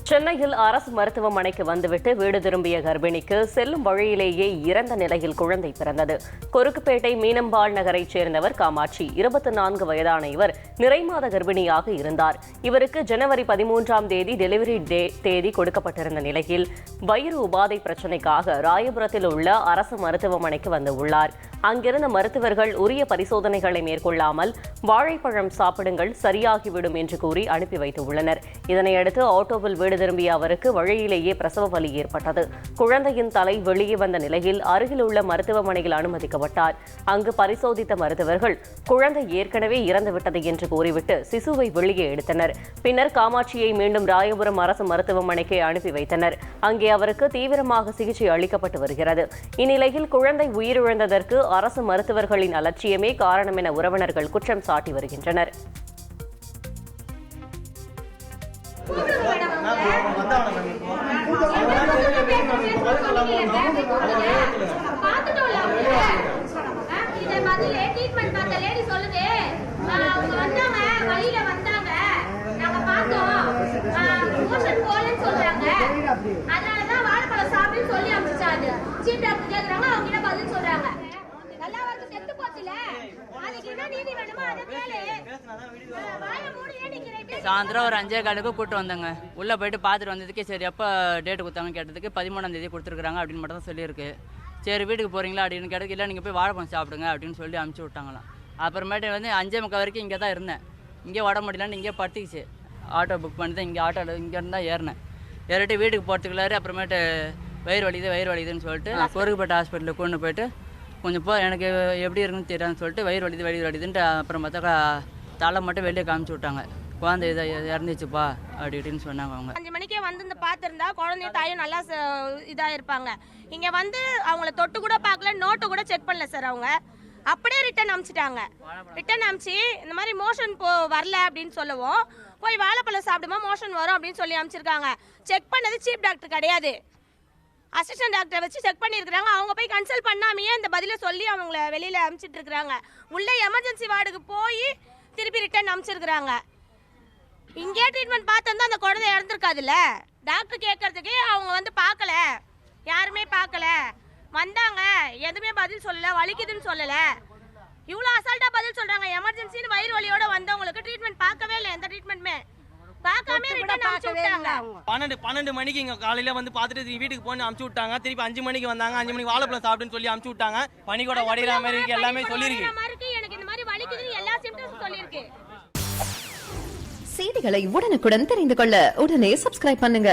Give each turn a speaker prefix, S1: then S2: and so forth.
S1: சென்னையில் அரசு மருத்துவமனைக்கு வந்துவிட்டு வீடு திரும்பிய கர்ப்பிணிக்கு செல்லும் வழியிலேயே இறந்த நிலையில் குழந்தை பிறந்தது. கொருக்குப்பேட்டை மீனம்பாள் நகரைச் சேர்ந்தவர் காமாட்சி. 24 வயதான இவர் நிறைமாத கர்ப்பிணியாக இருந்தார். இவருக்கு ஜனவரி 13ஆம் தேதி டெலிவரி தேதி கொடுக்கப்பட்டிருந்த நிலையில் வயிறு உபாதை பிரச்சினைக்காக ராயபுரத்தில் உள்ள அரசு மருத்துவமனைக்கு வந்துள்ளார். அங்கிருந்த மருத்துவர்கள் உரிய பரிசோதனைகளை மேற்கொள்ளாமல் வாழைப்பழம் சாப்பிடுங்கள் சரியாகிவிடும் என்று கூறி அனுப்பி வைத்துள்ளனர். இதனையடுத்து ஆட்டோவில் வீடு திரும்பிய அவருக்கு வழியிலேயே பிரசவ வலி ஏற்பட்டது. குழந்தையின் தலை வெளியே வந்த நிலையில் அருகில் உள்ள மருத்துவமனையில் அனுமதிக்கப்பட்டார். அங்கு பரிசோதித்த மருத்துவர்கள் குழந்தை ஏற்கனவே இறந்துவிட்டது என்று கூறிவிட்டு சிசுவை வெளியே எடுத்தனர். பின்னர் காமாட்சியை மீண்டும் ராயபுரம் அரசு மருத்துவமனைக்கு அனுப்பி வைத்தனர். அங்கே அவருக்கு தீவிரமாக சிகிச்சை அளிக்கப்பட்டு வருகிறது. இந்நிலையில் குழந்தை உயிரிழந்ததற்கு அரசு மருத்துவர்களின் அலட்சியமே காரணம் என உறவினர்கள் குற்றம் சாட்டி வருகின்றனர்.
S2: அதனாலதான் வாழைப்பழம் சாப்பிட்டு சொல்லி அமைச்சாங்க. சீப் டாக்டர் கேக்குறாங்க, அவங்க என்ன பதில் சொல்றாங்க? நல்லா வந்து செத்து போச்சுல, அதுக்கு என்ன நீதி வேணுமோ அதை கேளு.
S3: சாயந்தரம் ஒரு 5:15 கூட்டு வந்தாங்க. உள்ள போயிட்டு பார்த்துட்டு வந்ததுக்கு சரி எப்போ டேட்டு கொடுத்தாங்க கேட்டதுக்கு 13ஆம் தேதி கொடுத்துருக்காங்க அப்படின்னு மட்டும் தான் சொல்லியிருக்கு. சரி வீட்டுக்கு போகிறீங்களா அப்படின்னு கேட்டதுக்கு இல்லை நீங்கள் போய் வாழைப்பழம் சாப்பிடுங்க அப்படின்னு சொல்லி அனுப்பிச்சி விட்டாங்களாம். அப்புறமேட்டு வந்து 5:45 வரைக்கும் இங்கே தான் இருந்தேன். இங்கே உட முடியலன்னு இங்கே படுத்துக்கிச்சு. ஆட்டோ புக் பண்ணி தான் இங்கே ஆட்டோவில் இங்கேருந்து தான் ஏறினேன். ஏறிட்டு வீட்டுக்கு போகிறதுக்குள்ளாரு அப்புறமேட்டு வயிறு வலிதுன்னு சொல்லிட்டு கொருக்குப்பேட்டை ஹாஸ்பிட்டலுக்கு கொண்டு போயிட்டு கொஞ்சம் எனக்கு எப்படி இருக்குன்னு தெரியாதுன்னு சொல்லிட்டு வயிறு வலிதுன்ட்டு அப்புறம் பார்த்தா தலை மட்டும் வெளியே காமிச்சு விட்டாங்க. குழந்தை இதை இறந்துச்சுப்பா அப்படி இப்படின்னு சொன்னாங்க. அவங்க
S2: 5 மணிக்கே வந்து பார்த்துருந்தா குழந்தையும் தாயும் நல்லா இதாக இருப்பாங்க. இங்கே வந்து அவங்கள தொட்டு கூட பார்க்கல, நோட்டு கூட செக் பண்ணல சார். அவங்க அப்படியே ரிட்டன் அனுப்பிச்சிட்டாங்க. ரிட்டன் அனுப்பிச்சு இந்த மாதிரி மோஷன் வரல அப்படின்னு சொல்லவும் போய் வாழைப்பழம் சாப்பிடுமா மோஷன் வரும் அப்படின்னு சொல்லி அனுப்பிச்சிருக்காங்க. செக் பண்ணது சீப் டாக்டர் கிடையாது, அசிஸ்டன்ட் டாக்டரை வச்சு செக் பண்ணியிருக்கிறாங்க. அவங்க போய் கன்சல்ட் பண்ணாமையே இந்த பதிலை சொல்லி அவங்கள வெளியில் அனுப்பிச்சிட்டு இருக்கிறாங்க. உள்ளே எமர்ஜென்சி வார்டுக்கு போய் திருப்பி ரிட்டன் அனுப்பிச்சிருக்கிறாங்க. இங்கே ட்ரீட்மெண்ட் பார்த்துருந்தா அந்த குழந்தை இறந்துருக்காதுல்ல. டாக்டர் கேட்கறதுக்கே அவங்க வந்து பார்க்கல, யாருமே பார்க்கல. வந்தாங்க, எதுவுமே பதில் சொல்லலை, வலிக்குதுன்னு சொல்லலை. இவ்வளோ அசால்ட்டாக பதில் சொல்கிறாங்க. எமர்ஜென்சின்னு வயிறு வலியோட வந்தவங்களுக்கு ட்ரீட்மெண்ட் பார்க்கவே இல்லை, எந்த ட்ரீட்மெண்ட்டுமே பார்க்காம ரிட்டன் அனுப்பிச்சு விட்டாங்க.
S4: 12 மணிக்கு இங்கே காலையில் வந்து பார்த்துட்டு வீட்டுக்கு போய் அனுப்பிச்சு விட்டாங்க. திருப்பி 5 மணிக்கு வந்தாங்க. 5 மணிக்கு வாழைப்பழம் சாப்பிட்டுன்னு சொல்லி அனுப்பிச்சு விட்டாங்க. பனி கூட வடிகிற மாதிரி இருக்கு, எல்லாமே சொல்லியிருக்கு.
S2: எனக்கு இந்த மாதிரி வலிக்குது எல்லா சிம்டம்ஸும் சொல்லியிருக்கு.
S5: செய்திகளை உடனுக்குடன் தெரிந்து கொள்ள உடனே சப்ஸ்கிரைப் பண்ணுங்க.